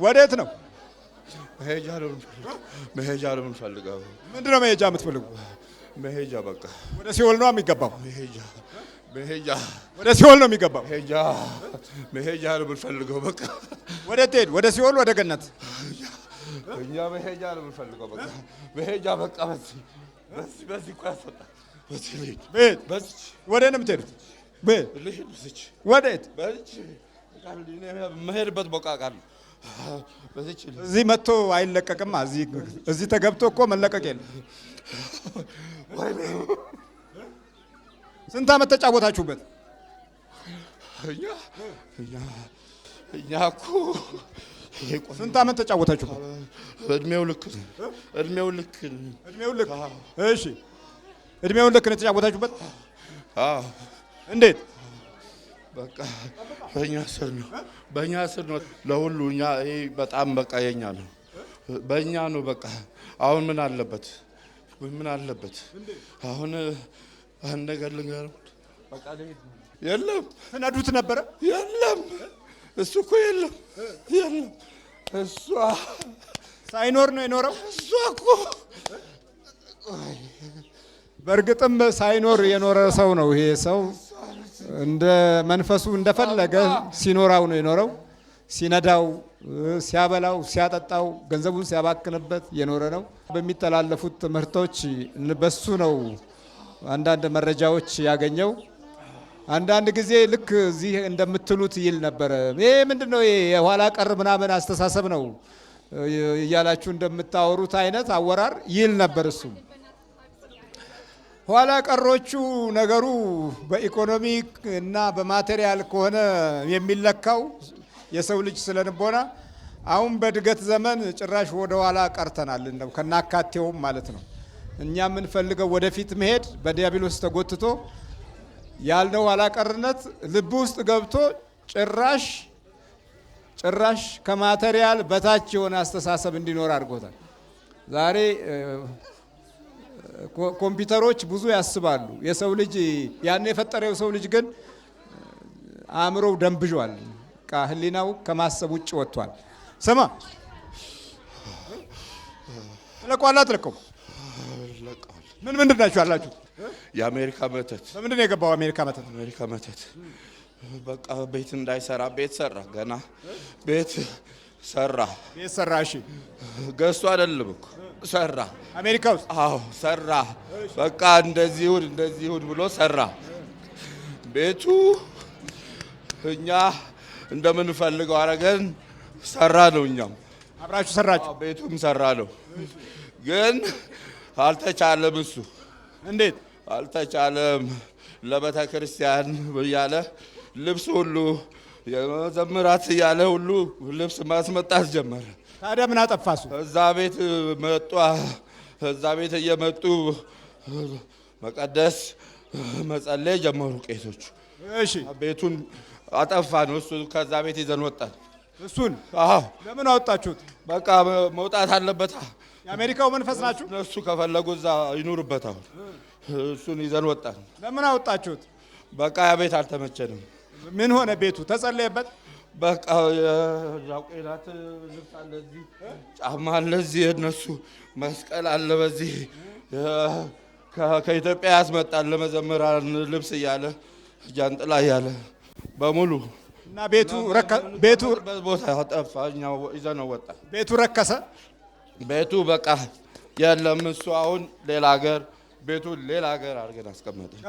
ወዴት ነው? መሄጃ ነው የምንፈልገው። ምንድነው መሄጃ የምትፈልጉ? መሄጃ በቃ ወደ ሲኦል ነው የሚገባው። መሄጃ ወደ ሲኦል ነው የሚገባው። መሄጃ ነው የምንፈልገው በቃ። ወዴት ትሄድ? ወደ ሲኦል ወደ ገነት? እኛ መሄጃ ነው የምንፈልገው በቃ። መሄጃ በቃ በዚህ እኮ ያስወጣል። በዚህ ወዴት ነው የምትሄዱት? ወዴት? መሄድበት በቃ ቃል እዚህ መጥቶ አይለቀቅም። እዚህ ተገብቶ እኮ መለቀቅ የለም። ስንት ዓመት ተጫወታችሁበት? እኛ እኮ ስንት ዓመት ተጫወታችሁበት? እድሜው ልክ። እሺ እድሜውን ልክ ነው የተጫወታችሁበት? አዎ። እንዴት? በቃ በእኛ ስር ነው ለሁሉ። እኛ ይሄ በጣም በቃ የኛ ነው፣ በእኛ ነው በቃ። አሁን ምን አለበት አሁን አንድ ነገር ልንገርህ። በቃ የለም ትነዱት ነበረ? የለም እሱ እኮ የለም እሷ ሳይኖር ነው የኖረው። እሷ እኮ በእርግጥም ሳይኖር የኖረ ሰው ነው ይሄ ሰው። እንደ መንፈሱ እንደፈለገ ሲኖራው ነው የኖረው። ሲነዳው፣ ሲያበላው፣ ሲያጠጣው፣ ገንዘቡን ሲያባክንበት የኖረ ነው። በሚተላለፉት ትምህርቶች በሱ ነው አንዳንድ መረጃዎች ያገኘው። አንዳንድ ጊዜ ልክ እዚህ እንደምትሉት ይል ነበረ። ይሄ ምንድነው የኋላ ቀር ምናምን አስተሳሰብ ነው እያላችሁ እንደምታወሩት አይነት አወራር ይል ነበር እሱ። ኋላ ቀሮቹ ነገሩ በኢኮኖሚ እና በማቴሪያል ከሆነ የሚለካው የሰው ልጅ ስለንቦና አሁን በእድገት ዘመን ጭራሽ ወደ ኋላ ቀርተናል፣ እንደው ከናካቴውም ማለት ነው። እኛ የምንፈልገው ወደፊት መሄድ በዲያብሎስ ተጎትቶ ያልነው ኋላ ቀርነት ልብ ውስጥ ገብቶ ጭራሽ ከማቴሪያል በታች የሆነ አስተሳሰብ እንዲኖር አድርጎታል። ዛሬ ኮምፒውተሮች ብዙ ያስባሉ። የሰው ልጅ ያን የፈጠረው ሰው ልጅ ግን አእምሮው ደንብጇል። ህሊናው ከማሰብ ውጭ ወጥቷል። ስማ ለቋላ አትለቀው። ምንድን ናችሁ አላችሁ? የአሜሪካ መተት። በምንድን ነው የገባው? አሜሪካ መተት በቃ ቤት እንዳይሰራ ቤት ሰራ። ገና ቤት ሰራ። እሺ ገዝቶ አይደለም እኮ ሰራ። አሜሪካ ውስጥ? አዎ ሰራ። በቃ እንደዚህ ይሁን ብሎ ሰራ። ቤቱ እኛ እንደምንፈልገው አረገን፣ ሰራ ነው። እኛም አብራችሁ ሰራችሁ? ቤቱም ሰራ ነው። ግን አልተቻለም። እሱ እንዴት አልተቻለም? ለቤተ ክርስቲያን እያለ ልብስ ሁሉ የመዘምራት እያለ ሁሉ ልብስ ማስመጣት ጀመረ። ታዲያ ምን አጠፋሱ? እዛ ቤት እየመጡ መቀደስ መጸለይ ጀመሩ ቄሶቹ። እሺ ቤቱን አጠፋ ነው እሱ። ከዛ ቤት ይዘን ወጣን። እሱን? አዎ። ለምን አወጣችሁት? በቃ መውጣት አለበት። የአሜሪካው መንፈስ ናችሁ? እነሱ ከፈለጉ እዛ ይኑርበት። አሁን እሱን ይዘን ወጣን። ለምን አወጣችሁት? በቃ ያ ቤት አልተመቸንም። ምን ሆነ? ቤቱ ተጸለየበት? በቃ የዛውቄላት ልብስ አለ እዚህ፣ ጫማ አለ እዚህ፣ የእነሱ መስቀል አለ በዚህ፣ ከኢትዮጵያ ያስመጣል ለመዘምራን ልብስ እያለ ጃንጥላ እያለ በሙሉ እና ቤቱ ቦታ ጠፋ። እኛው ይዘነው ወጣ። ቤቱ ረከሰ። ቤቱ በቃ የለም። እሱ አሁን ሌላ ሀገር፣ ቤቱን ሌላ ሀገር አድርገን አስቀመጥን።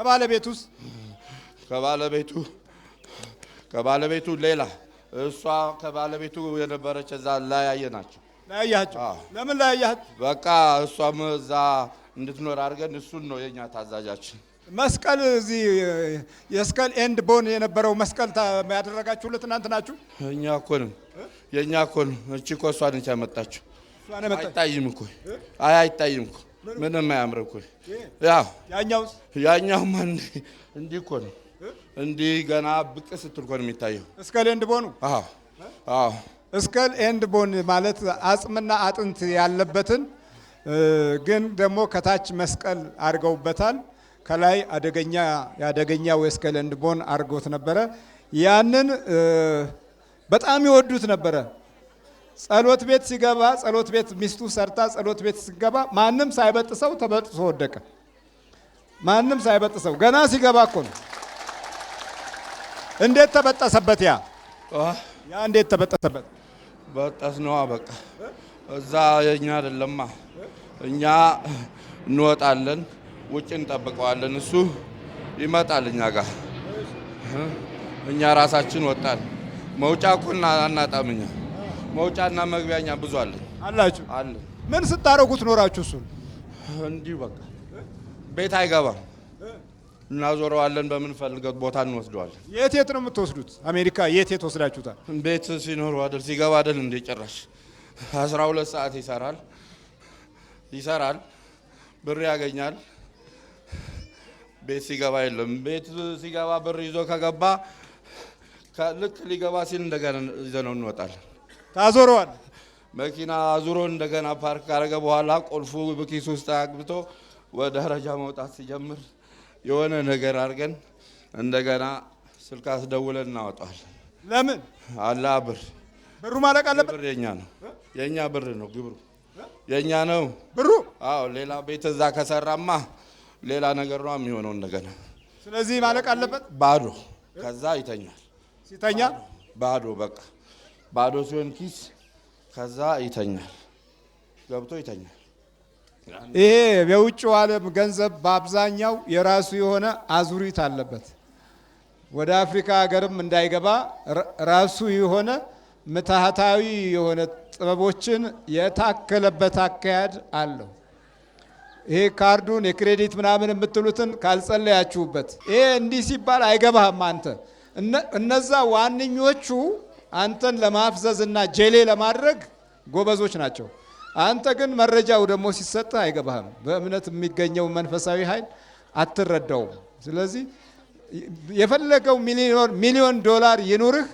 ከባለቤቱ ሌላ፣ እሷ ከባለቤቱ የነበረች እዛ ለያየናቸው። ለምን ለያያት? በቃ እሷም እዛ እንድትኖር አድርገን እሱን ነው የኛ ታዛዣችን። መስቀል እዚህ የስከል ኤንድ ቦን የነበረው መስቀል ያደረጋችሁለት እናንተ ናችሁ? እኛ እኮ ነው የኛ እኮ ነው። እቺ እኮ እሷ ነች ያመጣችው። አይታይም እኮ አይታይም እኮ ምንም አያምርም እኮ። ያኛውማ እንዲህ እኮ ነው። እንዲህ ገና ብቅ ስትል እኮ ነው የሚታየው። ስከል ኤንድ ቦኑ? አዎ ስከል ኤንድ ቦን ማለት አጽምና አጥንት ያለበትን ግን ደግሞ ከታች መስቀል አድርገውበታል። ከላይ የአደገኛው የስከል ኤንድ ቦን አድርጎት ነበረ። ያንን በጣም ይወዱት ነበረ። ጸሎት ቤት ሲገባ ጸሎት ቤት ሚስቱ ሰርታ ጸሎት ቤት ሲገባ ማንም ሳይበጥሰው ተበጥሶ ወደቀ። ማንም ሳይበጥሰው ገና ሲገባ እኮ ነው። እንዴት ተበጠሰበት? ያ እንዴት ተበጠሰበት? በጠስ ነው በቃ። እዛ የኛ አይደለማ። እኛ እንወጣለን፣ ውጭ እንጠብቀዋለን። እሱ ይመጣል እኛ ጋር። እኛ ራሳችን ወጣን። መውጫ እኮ አናጣም። እኛ መውጫና መግቢያኛ ብዙ አለን አላችሁ አለ። ምን ስታረጉት ኖራችሁ? እሱን እንዲሁ በቃ ቤት አይገባም። እናዞረዋለን፣ በምንፈልገው ቦታ እንወስደዋለን። የት ነው የምትወስዱት? አሜሪካ የት ወስዳችሁታል? ቤት ሲኖር አይደል ሲገባ አይደል እንደ ጭራሽ 12 ሰዓት ይሰራል፣ ብር ያገኛል። ቤት ሲገባ የለም። ቤት ሲገባ ብር ይዞ ከገባ ልክ ሊገባ ሲል እንደገና ይዘነው እንወጣለን። ታዞረዋል። መኪና አዙሮ እንደገና ፓርክ ካረገ በኋላ ቁልፉ በኪስ ውስጥ አግብቶ ወደ ደረጃ መውጣት ሲጀምር የሆነ ነገር አድርገን እንደገና ስልክ አስደውለን እናወጣዋለን። ለምን አላ ብሩ ማለቅ አለበት። ብር የኛ ነው፣ የኛ ብር ነው፣ ግብሩ የኛ ነው ብሩ። አዎ ሌላ ቤት እዛ ከሰራማ ሌላ ነገር ነው የሚሆነው እንደገና። ስለዚህ ማለቅ አለበት። ባዶ ከዛ ይተኛል። ሲተኛ ባዶ በቃ ባዶ ሲሆን ኪስ ከዛ ይተኛል፣ ገብቶ ይተኛል። ይሄ የውጭው ዓለም ገንዘብ በአብዛኛው የራሱ የሆነ አዙሪት አለበት። ወደ አፍሪካ ሀገርም እንዳይገባ ራሱ የሆነ ምትሃታዊ የሆነ ጥበቦችን የታከለበት አካሄድ አለው። ይሄ ካርዱን የክሬዲት ምናምን የምትሉትን ካልጸለያችሁበት ይሄ እንዲህ ሲባል አይገባህም። አንተ እነዛ ዋነኞቹ አንተን ለማፍዘዝና ጄሌ ለማድረግ ጎበዞች ናቸው። አንተ ግን መረጃው ደግሞ ሲሰጥህ አይገባህም። በእምነት የሚገኘው መንፈሳዊ ኃይል አትረዳውም። ስለዚህ የፈለገው ሚሊዮን ዶላር ይኑርህ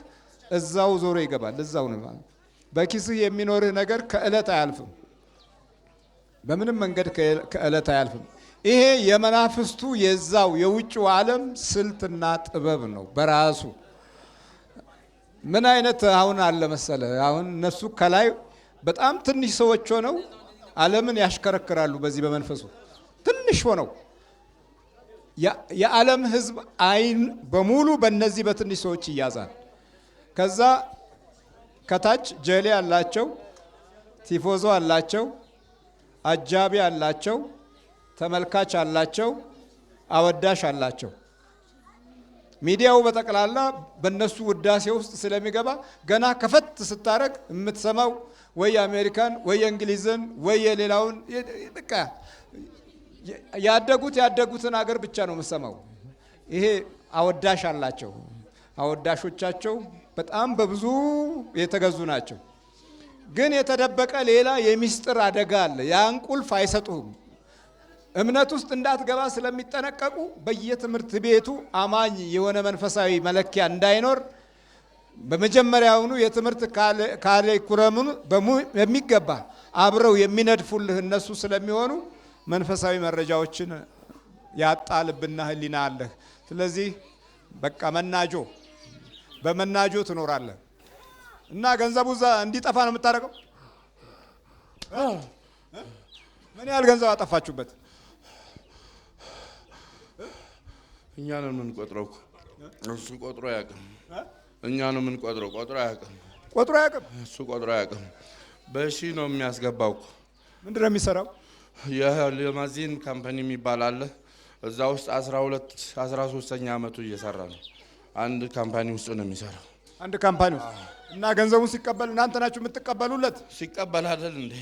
እዛው ዞሮ ይገባል። እዛው ነው ማለት በኪስህ የሚኖርህ ነገር ከእለት አያልፍም። በምንም መንገድ ከእለት አያልፍም። ይሄ የመናፍስቱ የዛው የውጭው ዓለም ስልትና ጥበብ ነው በራሱ። ምን አይነት አሁን አለ መሰለ፣ አሁን እነሱ ከላይ በጣም ትንሽ ሰዎች ሆነው ዓለምን ያሽከረክራሉ። በዚህ በመንፈሱ ትንሽ ሆነው የዓለም ሕዝብ አይን በሙሉ በእነዚህ በትንሽ ሰዎች ይያዛል። ከዛ ከታች ጀሌ አላቸው፣ ቲፎዞ አላቸው፣ አጃቢ አላቸው፣ ተመልካች አላቸው፣ አወዳሽ አላቸው። ሚዲያው በጠቅላላ በእነሱ ውዳሴ ውስጥ ስለሚገባ ገና ከፈት ስታረግ የምትሰማው ወይ የአሜሪካን ወይ የእንግሊዝን ወይ የሌላውን በቃ ያደጉትን ሀገር ብቻ ነው የምትሰማው። ይሄ አወዳሽ አላቸው። አወዳሾቻቸው በጣም በብዙ የተገዙ ናቸው። ግን የተደበቀ ሌላ የሚስጥር አደጋ አለ። ያን ቁልፍ አይሰጡህም። እምነት ውስጥ እንዳትገባ ስለሚጠነቀቁ በየትምህርት ቤቱ አማኝ የሆነ መንፈሳዊ መለኪያ እንዳይኖር በመጀመሪያውኑ የትምህርት ካሪኩለሙን በሚገባ አብረው የሚነድፉልህ እነሱ ስለሚሆኑ መንፈሳዊ መረጃዎችን ያጣ ልብና ሕሊና አለህ። ስለዚህ በቃ በመናጆ ትኖራለህ እና ገንዘቡ እዛ እንዲጠፋ ነው የምታደርገው። ምን ያህል ገንዘብ አጠፋችሁበት? እኛ ነው የምንቆጥረው። እሱ ቆጥሮ አያውቅም። እኛ ነው የምንቆጥረው። ቆጥሮ አያውቅም። እሱ ቆጥሮ አያውቅም። በሺ ነው የሚያስገባው። ምንድን ነው የሚሰራው? የሊማዚን ካምፓኒ የሚባል አለ። እዛ ውስጥ 13ኛ ዓመቱ እየሰራ ነው። አንድ ካምፓኒ ውስጥ ነው የሚሰራው። አንድ ካምፓኒ ውስጥ እና ገንዘቡን ሲቀበል እናንተ ናችሁ የምትቀበሉለት? ሲቀበል አይደል እንዴ?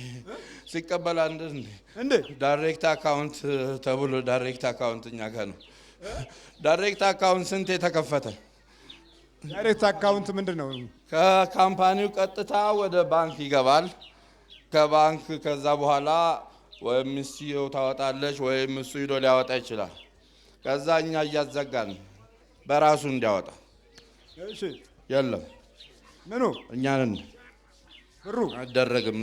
ሲቀበል አይደል እንዴ? ዳይሬክት አካውንት ተብሎ ዳይሬክት አካውንት እኛ ጋር ነው። ዳይሬክት አካውንት ስንት የተከፈተ? ዳይሬክት አካውንት ምንድን ነው? ከካምፓኒው ቀጥታ ወደ ባንክ ይገባል። ከባንክ ከዛ በኋላ ወይም ሚስቲው ታወጣለች ወይም እሱ ሂዶ ሊያወጣ ይችላል። ከዛ እኛ እያዘጋን በራሱ እንዲያወጣ። እሺ የለም ምኑ እኛንን ብሩ አይደረግም።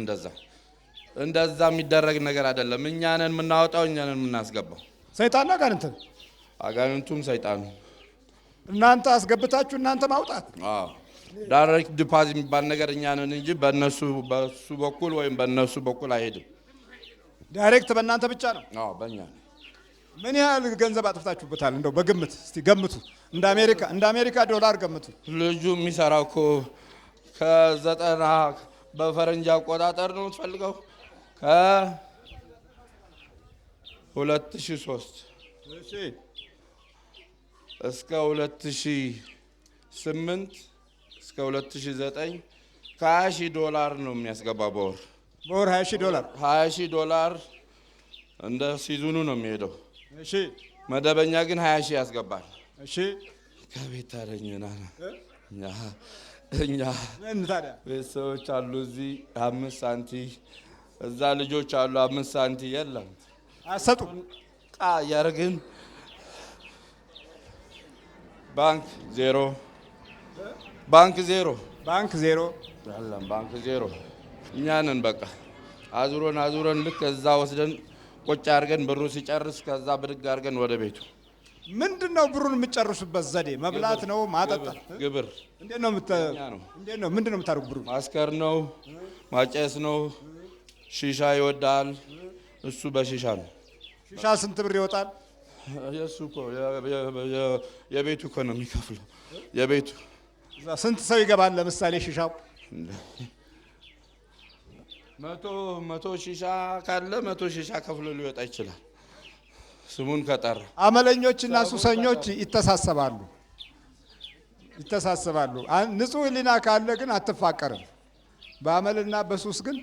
እንደዛ የሚደረግ ነገር አይደለም። እኛንን የምናወጣው፣ እኛንን የምናስገባው። ሰይጣንና አጋንንቱም ሰይጣኑ እናንተ አስገብታችሁ እናንተ ማውጣት። አዎ ዳይሬክት ዲፖዚት የሚባል ነገር እኛ ነን እንጂ በሱ በኩል ወይም በነሱ በኩል አይሄድም። ዳይሬክት በእናንተ ብቻ ነው? አዎ በእኛ ነው። ምን ያህል ገንዘብ አጥፍታችሁበታል? እንደው በግምት እስቲ ገምቱ። እንደ አሜሪካ ዶላር ገምቱ። ልጁ የሚሰራው እኮ ከ90 በፈረንጅ አቆጣጠር ነው የምትፈልገው ከ2003 እስከ 2008 እስከ 2009 $20,000 ነው የሚያስገባው በወር $20,000 $20,000 እንደ ሲዝኑ ነው የሚሄደው። እሺ መደበኛ ግን 20,000 ያስገባል። እሺ ከቤት ታረኝና እኛ ምን ታዲያ ቤተሰቦች አሉ እዚህ 5 ሳንቲም እዛ ልጆች አሉ 5 ሳንቲም የለም አሰጡ ያርግን ባንክ ዜሮ ያለም ባንክ ዜሮ እኛንን በቃ አዙረን ልክ እዛ ወስደን ቁጭ አድርገን ብሩ ሲጨርስ ከዛ ብድግ አድርገን ወደ ቤቱ። ምንድነው ብሩን የምትጨርሱበት ዘዴ? መብላት ነው ማጠጣት? ግብር እንዴት ነው ምንድነው የምታደርጉ? ብሩ ማስከር ነው ማጨስ ነው። ሺሻ ይወዳል እሱ በሺሻ ነው። ሺሻ ስንት ብር ይወጣል? የሱ እኮ የቤቱ እኮ ነው የሚከፍለው። የቤቱ ስንት ሰው ይገባል? ለምሳሌ ሺሻው መቶ ሺሻ ካለ 100 ሺሻ ከፍሎ ሊወጣ ይችላል። ስሙን ከጠራ አመለኞችና ሱሰኞች ይተሳሰባሉ። ንጹህ ሕሊና ካለ ግን አትፋቀርም። በአመልና በሱስ ግን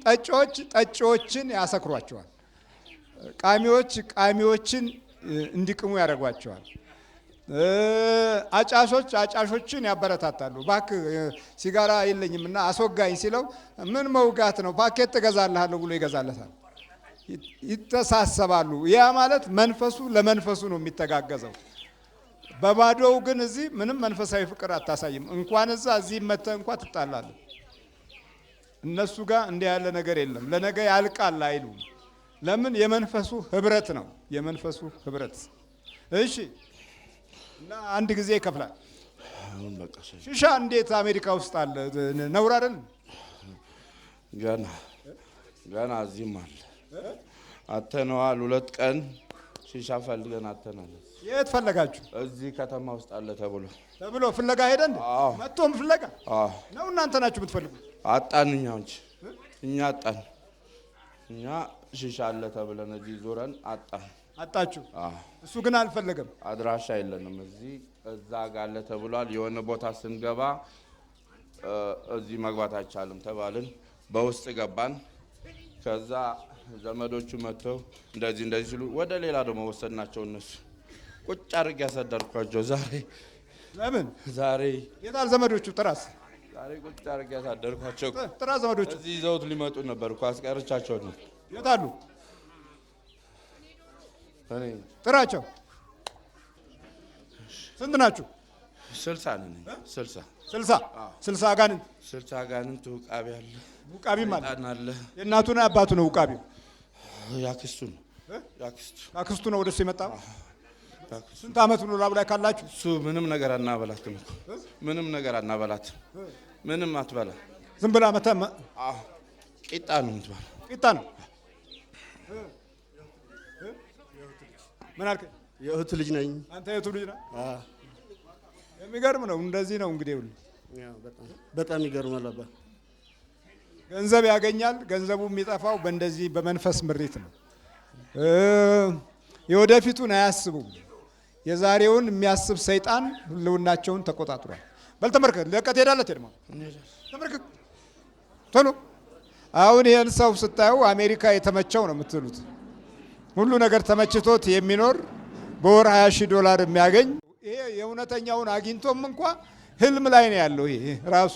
ጠጪዎችን ያሰክሯቸዋል። ቃሚዎችን እንዲቅሙ ያደርጓቸዋል። አጫሾችን ያበረታታሉ። እባክህ ሲጋራ የለኝምና አስወጋኝ ሲለው ምን መውጋት ነው ፓኬት እገዛልሃለሁ ብሎ ይገዛለታል። ይተሳሰባሉ። ያ ማለት መንፈሱ ለመንፈሱ ነው የሚተጋገዘው። በባዶው ግን እዚህ ምንም መንፈሳዊ ፍቅር አታሳይም። እንኳን እዚህ መተህ እንኳን ትጣላለህ። እነሱ ጋር እንዲህ ያለ ነገር የለም። ለነገ ያልቃል አይሉ። ለምን? የመንፈሱ ህብረት ነው። የመንፈሱ ህብረት። እሺ። እና አንድ ጊዜ ይከፍላል። ሺሻ እንዴት አሜሪካ ውስጥ አለ? ነውር አይደል? ገና እዚህም አለ። አተነዋል። 2 ቀን ሺሻ ፈልገን አተናል። የት ፈለጋችሁ? እዚህ ከተማ ውስጥ አለ ተብሎ ፍለጋ ሄደን መጥቶም ፍለጋ ነው። እናንተ ናችሁ የምትፈልጉት? አጣን እኛ አጣን። እኛ ሺሻ አለ ተብለን እዚህ ዞረን አጣችሁ? እሱ ግን አልፈለገም። አድራሻ የለንም። እዛ ጋር አለ ተብሏል። የሆነ ቦታ ስንገባ እዚህ መግባት አይቻልም ተባልን። በውስጥ ገባን። ከዛ ዘመዶቹ መጥተው እንደዚህ ሲሉ ወደ ሌላ ደግሞ ወሰድናቸው። እነሱ ቁጭ አድርጌ ያሳደርኳቸው። ለምን ዛሬ የታል ዘመዶቹ? ጥራስ ዛሬ ቁጭ አድርጌ ያሳደርኳቸው። ጥራ ዘመዶቹ እዚህ ይዘውት ሊመጡ ነበር እኮ አስቀርቻቸው ነው። የታሉ? ጥራቸው። ስንት ናችሁ? 60 ነን። 60 አጋንንት ውቃቢ አለ። ውቃቢም አለ። የእናቱና አባቱ ነው ውቃቢው? ያክስቱ ነው። ያክስቱ ነው ወደሱ የመጣው። ስንት አመት ነው ላብ ላይ ካላችሁ? እሱ ምንም ነገር አናበላትም እኮ ምንም ነገር አናበላትም። ምንም አትበላ። ዝም ብላ መተ ቂጣ ነው የምትበላ። ቂጣ ነው። ምን አልከኝ? የእህቱ ልጅ ነኝ። አንተ የእህቱ ልጅ ነህ? የሚገርም ነው። እንደዚህ ነው እንግዲህ ሁሉ በጣም ይገርማል። አባ ገንዘብ ያገኛል። ገንዘቡ የሚጠፋው በእንደዚህ በመንፈስ ምሪት ነው። የወደፊቱን አያስቡም። የዛሬውን የሚያስብ ሰይጣን ህልውናቸውን ተቆጣጥሯል። በል ተመርከክ። ለቀት ሄዳለት ሄድማ ተመርከክ ቶሎ። አሁን ይሄን ሰው ስታዩ አሜሪካ የተመቸው ነው የምትሉት። ሁሉ ነገር ተመችቶት የሚኖር በወር $20,000 የሚያገኝ ይሄ የእውነተኛውን አግኝቶም እንኳ ህልም ላይ ነው ያለው። ይሄ ራሱ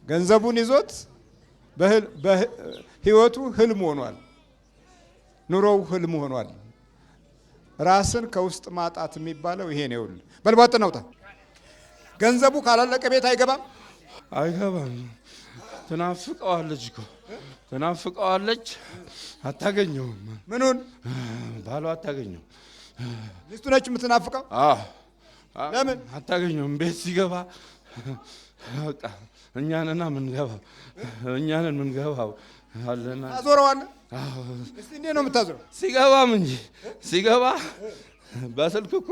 ገንዘቡን ይዞት በህይወቱ ህልም ሆኗል። ኑሮው ህልም ሆኗል። ራስን ከውስጥ ማጣት የሚባለው ይሄ ነው። በልባጥ ነውታ ገንዘቡ ካላለቀ ቤት አይገባም። ትናፍቀዋለች እኮ ትናፍቀዋለች። አታገኘውም። ምኑን? ባሏ አታገኘው። ሚስቱ ነች የምትናፍቀው። አዎ። ለምን አታገኘውም? ቤት ሲገባ በቃ እኛንና ምንገባው እኛንን ምንገባው አለና ታዞረዋለህ። እስቲ እንዴት ነው የምታዞረው? ሲገባም እንጂ ሲገባ በስልክ እኮ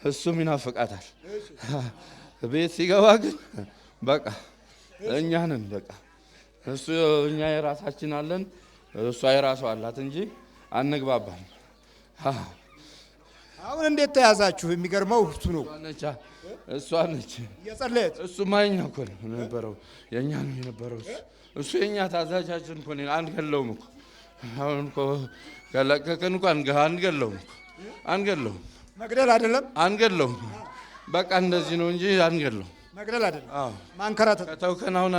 እሱም ይናፍቃታል። ቤት ሲገባ ግን በቃ እኛንን በቃ እሱ እኛ የራሳችን አለን እሷ የራሷ አላት እንጂ አንግባባም። አሁን እንዴት ተያዛችሁ? የሚገርመው እሱ ነው። እሷ ነች እየጸለየች እሱማ የኛ እኮ ነው የነበረው የኛ ነው የነበረው እሱ የኛ ታዛዣችን እኮ ነው። አንገለውም እኮ አሁን እኮ ከለቀቀን እኮ አንገለውም መግደል አይደለም አንገለውም። በቃ እንደዚህ ነው እንጂ አንገለውም። መግደል አይደለም። ማንከራተት ከተውከን አሁን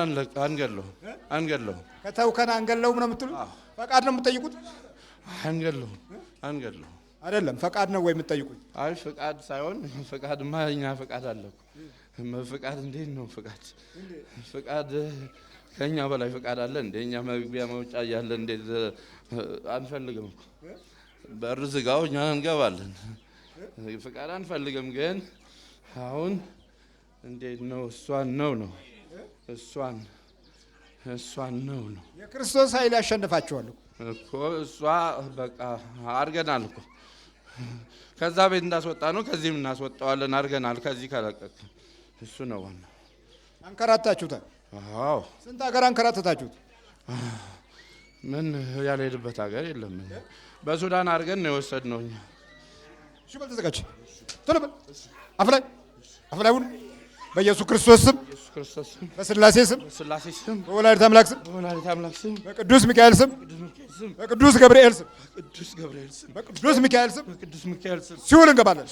አንገለውም ከተውከን አንገለውም ነው የምትሉት? ፈቃድ ነው የምትጠይቁት? አንገለውም አይደለም ፈቃድ ነው ወይ የምትጠይቁት? አይ ፈቃድ ሳይሆን ፈቃድማ እኛ ፈቃድ አለ እኮ። ፈቃድ እንዴት ነው ፈቃድ ከኛ በላይ ፈቃድ አለ እንደ እኛ መግቢያ መውጫ እያለ እንዴት አንፈልግም እኮ። በር ዝጋው እኛ እንገባለን። ፈቃድ አንፈልግም ግን አሁን እንዴት ነው እሷን ነው የክርስቶስ ኃይል ያሸንፋቸዋል እኮ እሷ በቃ አርገናል እኮ ከዛ ቤት እንዳስወጣ ነው ከዚህም እናስወጣዋለን አርገናል። ከዚህ ከለቀቅ እሱ ነው ዋናው። አንከራታችሁታል? አዎ። ስንት ሀገር አንከራተታችሁት? ምን ያልሄድበት ሀገር የለም። በሱዳን አርገን ነው የወሰድነው እኛ። እሺ በል ተዘጋጅ። ቶሎ በል አፍላዩን በኢየሱስ ክርስቶስ ስም በስላሴ ስም በወላዲተ አምላክ ስም በቅዱስ ሚካኤል ስም በቅዱስ ገብርኤል ስም በቅዱስ ሚካኤል ስም ሲኦል እንገባለን።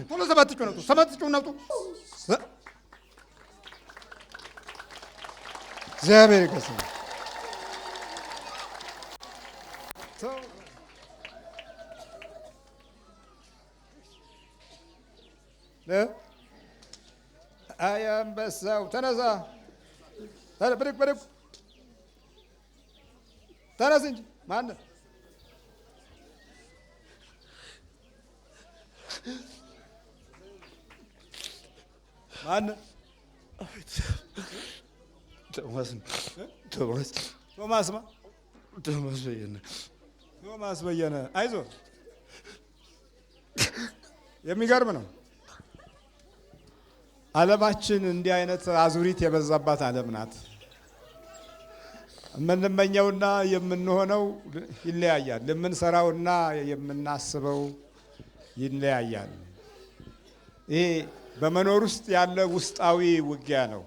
ቶሎ ሰባት ጩኸት ነውጡ። እግዚአብሔር ይመስገን። አይ አንበሳው ተነሳ፣ ብድግ ተነስ እንጂ ማነው? ቶማስ በየነ አይዞህ። የሚገርም ነው። ዓለማችን እንዲህ አይነት አዙሪት የበዛባት ዓለም ናት። የምንመኘውና የምንሆነው ይለያያል። የምንሰራውና የምናስበው ይለያያል። ይሄ በመኖር ውስጥ ያለ ውስጣዊ ውጊያ ነው።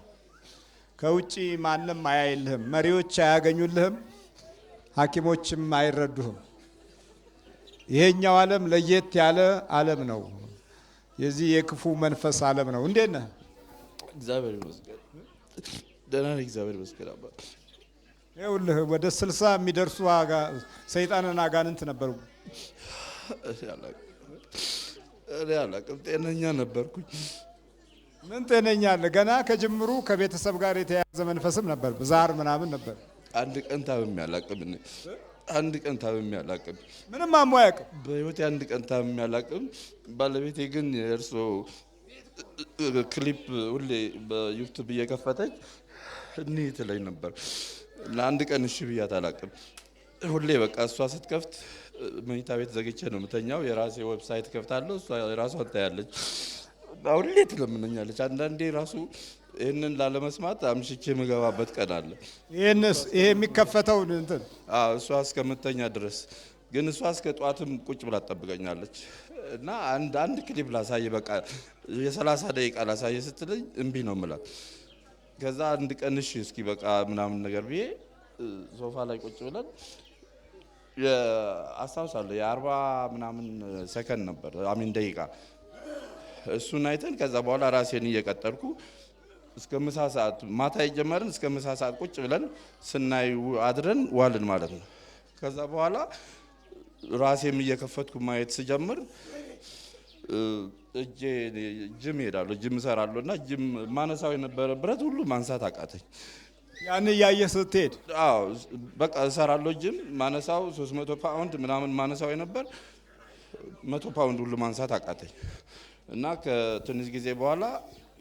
ከውጪ ማንም አያይልህም፣ መሪዎች አያገኙልህም፣ ሐኪሞችም አይረዱህም። ይሄኛው ዓለም ለየት ያለ ዓለም ነው። የዚህ የክፉ መንፈስ ዓለም ነው። እንዴት ነህ? እግዚአብሔር ይመስገን ደህና ነኝ። እግዚአብሔር ይመስገን አባ። ይኸውልህ ወደ 60 የሚደርሱ ሰይጣንና አጋንንት ነበሩ። እኔ አላውቅም፣ ጤነኛ ነበርኩኝ። ምን ጤነኛ አለ? ገና ከጅምሩ ከቤተሰብ ጋር የተያያዘ መንፈስም ነበር፣ ዛር ምናምን ነበር። አንድ ቀን ታምሜ አላውቅም። ምንም አሞ አያውቅም በህይወቴ። አንድ ቀን ታምሜ አላውቅም። ባለቤቴ ግን የእርሶ ክሊፕ ሁሌ በዩቲዩብ እየከፈተች እንዲህ ትለኝ ነበር። ለአንድ ቀን እሺ ብያት አላውቅም። ሁሌ በቃ እሷ ስትከፍት መኝታ ቤት ዘግቼ ነው የምተኛው። የራሴ ዌብሳይት ከፍታለሁ፣ እሷ የራሷን ታያለች። ሁሌ ትለምነኛለች። አንዳንዴ ራሱ ይህንን ላለመስማት አምሽቼ የምገባበት ቀን አለ። ይሄ የሚከፈተው እንትን እሷ እስከምተኛ ድረስ ግን እሷ እስከ ጠዋትም ቁጭ ብላ ትጠብቀኛለች። እና አንድ ክሊፕ ላሳይ በቃ የ30 ደቂቃ ላሳይ ስትለኝ እምቢ ነው የምላት። ከዛ አንድ ቀን እሺ እስኪ በቃ ምናምን ነገር ብዬ ሶፋ ላይ ቁጭ ብለን አስታውሳለሁ የ40 ምናምን ሰከንድ ነበር ደቂቃ። እሱን አይተን ከዛ በኋላ ራሴን እየቀጠልኩ እስከ ምሳ ሰዓት ማታ የጀመርን እስከ ምሳ ሰዓት ቁጭ ብለን ስናይ አድረን ዋልን ማለት ነው። ከዛ በኋላ ራሴም እየከፈትኩ ማየት ስጀምር ጅም እሄዳለሁ፣ ጅም እሰራለሁ እና ጅም ማነሳው የነበረ ብረት ሁሉ ማንሳት አቃተኝ። ያን እያየህ ስትሄድ በቃ እሰራለሁ ጅም ማነሳው 300 ፓውንድ ምናምን ማነሳው የነበር 100 ፓውንድ ሁሉ ማንሳት አቃተኝ እና ከትንሽ ጊዜ በኋላ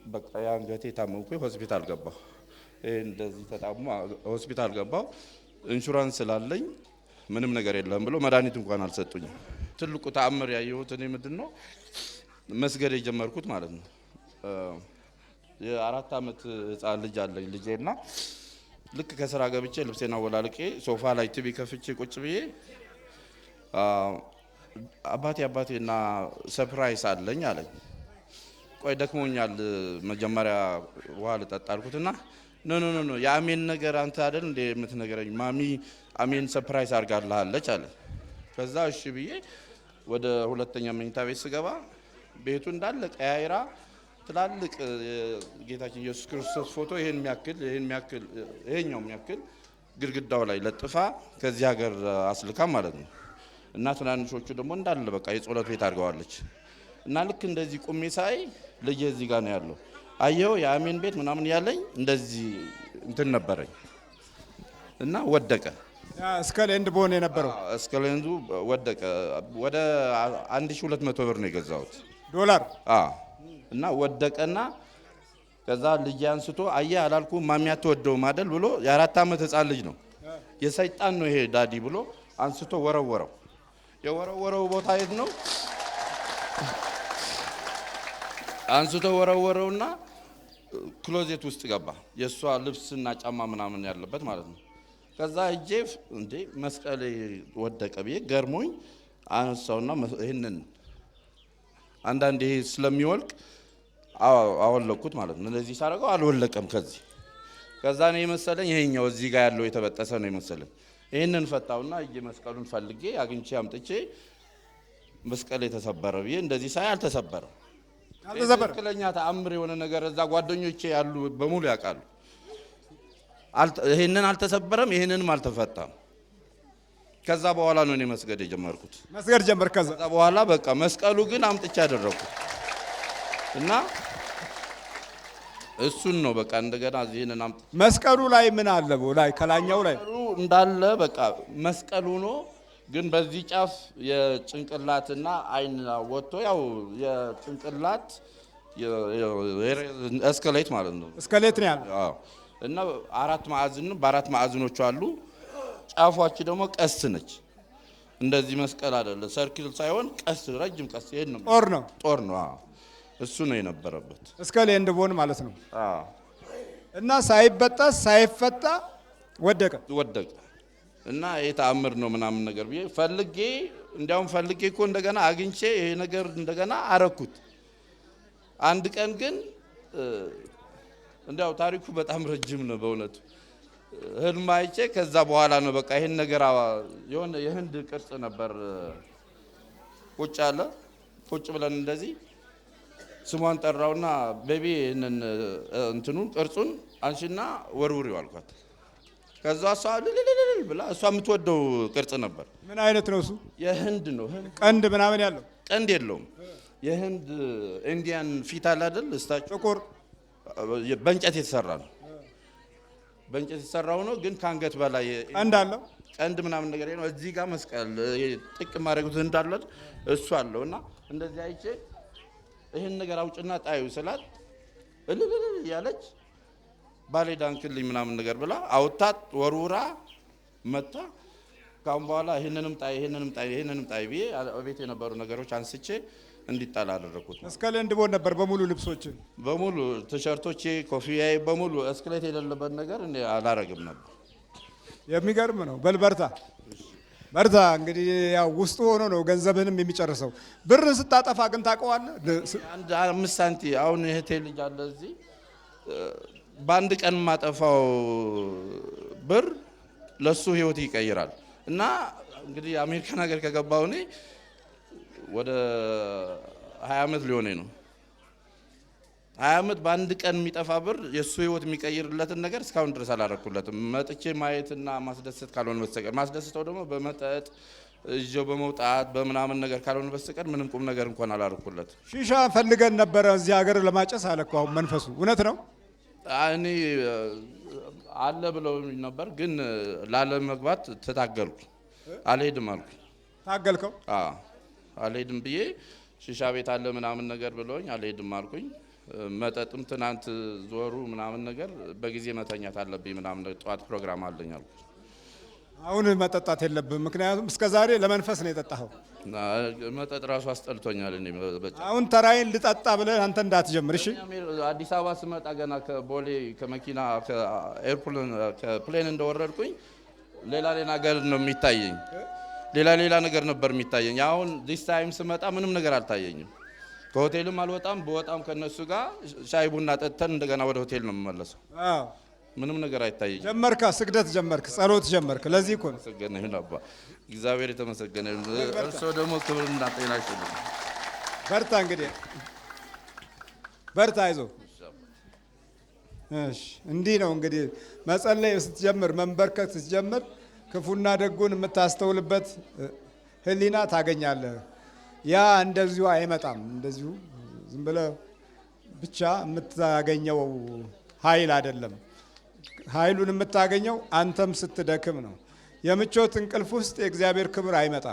በቃ የአንገቴ ታመምኩኝ፣ ሆስፒታል ገባሁ። እንደዚህ ተጣሙ ሆስፒታል ገባሁ። ኢንሹራንስ ስላለኝ ምንም ነገር የለም ብሎ መድኃኒት እንኳን አልሰጡኝም። ትልቁ ተአምር ያየሁት እኔ ምንድነው መስገድ የጀመርኩት ማለት ነው። የ4 ዓመት ህፃን ልጅ አለኝ ልጄና ልክ ከስራ ገብቼ ልብሴና ወላልቄ ሶፋ ላይ ቲቪ ከፍቼ ቁጭ ብዬ አባቴና ሰርፕራይዝ አለኝ አለኝ። ቆይ ደክሞኛል መጀመሪያ ውሃ ልጠጣ አልኩትና ኖ የአሜን ነገር አንተ አይደል እንደ የምትነገረኝ ማሚ አሜን ሰርፕራይዝ አድርጋለች አለ። ከዛ እሺ ብዬ ወደ ሁለተኛ መኝታ ቤት ስገባ ቤቱ እንዳለ ቀያይራ ትላልቅ ጌታችን ኢየሱስ ክርስቶስ ፎቶ ይሄኛው የሚያክል ግድግዳው ላይ ለጥፋ ከዚህ ሀገር አስልካ ማለት ነው። እና ትናንሾቹ ደግሞ እንዳለ በቃ የጸሎት ቤት አድርገዋለች። እና ልክ እንደዚህ ቁሜ ሳይ ልጄ እዚህ ጋር ነው ያለው። አየው የአሜን ቤት ምናምን ያለኝ እንደዚህ እንትን ነበረኝ እና ወደቀ። እስከሌንድ ቦን የነበረው እስከሌንዱ ወደቀ። ወደ 1200 ብር ነው የገዛሁት ዶላር። እና ወደቀና ከዛ ልጅ አንስቶ አየህ አላልኩም ማሚ አትወደውም አይደል ብሎ የ4 ዓመት ህፃን ልጅ ነው የሰይጣን ነው ይሄ ዳዲ ብሎ አንስቶ ወረወረው። የወረወረው ቦታ የት ነው? አንስቶ ወረወረውና ክሎዜት ውስጥ ገባ። የሷ ልብስና ጫማ ምናምን ያለበት ማለት ነው። ከዛ እጄ እንዴ መስቀል ወደቀ ብዬ ገርሞኝ አነሳውና ይሄንን አንዳንዴ ስለሚወልቅ አወለኩት ማለት ነው። እንደዚህ ሳረገው አልወለቀም። ከዛ ነው የመሰለኝ ይሄኛው እዚህ ጋር ያለው የተበጠሰ ነው የመሰለኝ። ይሄንን ፈታውና እጄ መስቀሉን ፈልጌ አግኝቼ አምጥቼ መስቀል የተሰበረ ብዬ እንደዚህ ሳይ አልተሰበረም። ትክክለኛ ተአምር የሆነ ነገር እዛ ጓደኞቼ ያሉ በሙሉ ያውቃሉ። ይሄንን አልተሰበረም፣ ይሄንንም አልተፈታም። ከዛ በኋላ ነው እኔ መስገድ የጀመርኩት። መስገድ ጀመር። ከዛ በኋላ በቃ መስቀሉ ግን አምጥቼ አደረኩት እና እሱን ነው በቃ እንደገና እዚህንን አምጥቼ መስቀሉ ላይ ምን አለ? ላይ ከላኛው ላይ እንዳለ በቃ መስቀሉ ነው። ግን በዚህ ጫፍ የጭንቅላትና አይን ወጥቶ ያው የጭንቅላት እስከሌት ማለት ነው። እስከሌት ነው ያለው። አዎ። እና በአራት ማዕዘኖች አሉ። ጫፏች ደግሞ ቀስት ነች። እንደዚህ መስቀል አይደለ፣ ሰርክል ሳይሆን ቀስት፣ ረጅም ቀስት። ይሄን ነው ጦር ነው። አዎ እሱ ነው የነበረበት እስከሌንድ ቦን ማለት ነው። አዎ። እና ሳይበጠስ ሳይፈታ ወደቀ። እና የተአምር ነው ምናምን ነገር ብዬ ፈልጌ እኮ እንደገና አግኝቼ ይሄ ነገር እንደገና አረኩት። አንድ ቀን ግን እንዲያው ታሪኩ በጣም ረጅም ነው በእውነቱ። ህልም አይቼ ከዛ በኋላ ነው በቃ ይሄን ነገር የሆነ የህንድ ቅርጽ ነበር ቁጭ ብለን እንደዚህ ስሟን ጠራውና ቤቢ እንትኑን ቅርጹን አንሺና ወርውሪው አልኳት። ከዛ እሷ ልልልል ብላ እሷ የምትወደው ቅርጽ ነበር። ምን አይነት ነው እሱ? የህንድ ነው። ቀንድ ምናምን ያለው? ቀንድ የለውም። የህንድ ኢንዲያን ፊት አለ አይደል? እስታቸው ጥቁር በእንጨት የተሰራ ነው። በእንጨት የተሰራው ነው ግን ከአንገት በላይ ቀንድ አለው። ቀንድ ምናምን ነገር ነው። እዚህ ጋር መስቀል ጥቅ ማድረጉት እንዳለ እሱ አለውና እንደዚህ አይቼ ይሄን ነገር አውጭና ጣዩ ስላት እልልል ያለች ባሌ ዳንክልኝ ምናምን ነገር ብላ አውጣት ወርውራ መታ። ካሁን በኋላ ይሄንንም ጣይ ብዬ ቤት የነበሩ ነገሮች አንስቼ እንዲጣል አደረኩት። እስከሌንድ ቦን ነበር በሙሉ ልብሶች በሙሉ ቲሸርቶቼ፣ ኮፍያዬ በሙሉ እስክሌት የሌለበት ነገር እኔ አላረግም ነበር። የሚገርም ነው። በርታ። እንግዲህ ያው ውስጡ ሆኖ ነው ገንዘብህንም የሚጨርሰው። ብር ስታጠፋ ግን ታውቀዋለህ። አንድ 5 ሳንቲም አሁን እህቴ ልጅ አለ እዚህ በአንድ ቀን ማጠፋው ብር ለሱ ህይወት ይቀይራል። እና እንግዲህ አሜሪካን ሀገር ከገባው እኔ ወደ 20 ዓመት ሊሆነኝ ነው። 20 ዓመት በአንድ ቀን የሚጠፋ ብር የሱ ህይወት የሚቀይርለትን ነገር እስካሁን ድረስ አላረኩለትም። መጥቼ ማየትና ማስደሰት ካልሆነ በስተቀር ማስደስተው ደግሞ በመጠጥ እጆ በመውጣት በምናምን ነገር ካልሆነ በስተቀር ምንም ቁም ነገር እንኳን አላረኩለትም። ሺሻ ፈልገን ነበረ እዚህ ሀገር ለማጨስ አለ እኮ አሁን መንፈሱ እውነት ነው። እኔ አለ ብለው ነበር ግን ላለመግባት ተታገልኩ። አልሄድም አልኩ። ታገልከው? አልሄድም ብዬ ሺሻ ቤት አለ ምናምን ነገር ብለውኝ አልሄድም አልኩኝ። መጠጥም ትናንት ዞሩ ምናምን ነገር በጊዜ መተኛት አለብኝ ምናምን ጠዋት ፕሮግራም አለኝ አልኩ። አሁን መጠጣት የለብህም፣ ምክንያቱም እስከ ዛሬ ለመንፈስ ነው የጠጣኸው። መጠጥ ራሱ አስጠልቶኛል። እኔ አሁን ተራይን ልጠጣ ብለህ አንተ እንዳትጀምር እሺ። አዲስ አበባ ስመጣ ገና ከቦሌ ከመኪና ከኤርፕሌን ከፕሌን እንደወረድኩኝ ሌላ ነገር ነው የሚታየኝ። ሌላ ነገር ነበር የሚታየኝ። አሁን ዲስ ታይም ስመጣ ምንም ነገር አልታየኝም። ከሆቴልም አልወጣም። በወጣም ከነሱ ጋር ሻይ ቡና ጠጥተን እንደገና ወደ ሆቴል ነው የምመለሰው። አዎ ምንም ነገር አይታየኝም። ጀመርካ፣ ስግደት ጀመርክ፣ ጸሎት ጀመርክ። ለዚህ እኮ ነው ተመስገነ ይሁን አባ እግዚአብሔር የተመሰገነ ይሁን። እርሶ ደግሞ ክብርና ጤና ይስጥልኝ። በርታ እንግዲህ በርታ፣ አይዞህ። እሺ እንዲህ ነው እንግዲህ መጸለይ ስትጀምር፣ መንበርከክ ስትጀምር ክፉና ደጉን የምታስተውልበት ህሊና ታገኛለህ። ያ እንደዚሁ አይመጣም። እንደዚሁ ዝም ብለህ ብቻ የምታገኘው ኃይል አይደለም። ኃይሉን የምታገኘው አንተም ስትደክም ነው። የምቾት እንቅልፍ ውስጥ የእግዚአብሔር ክብር አይመጣም።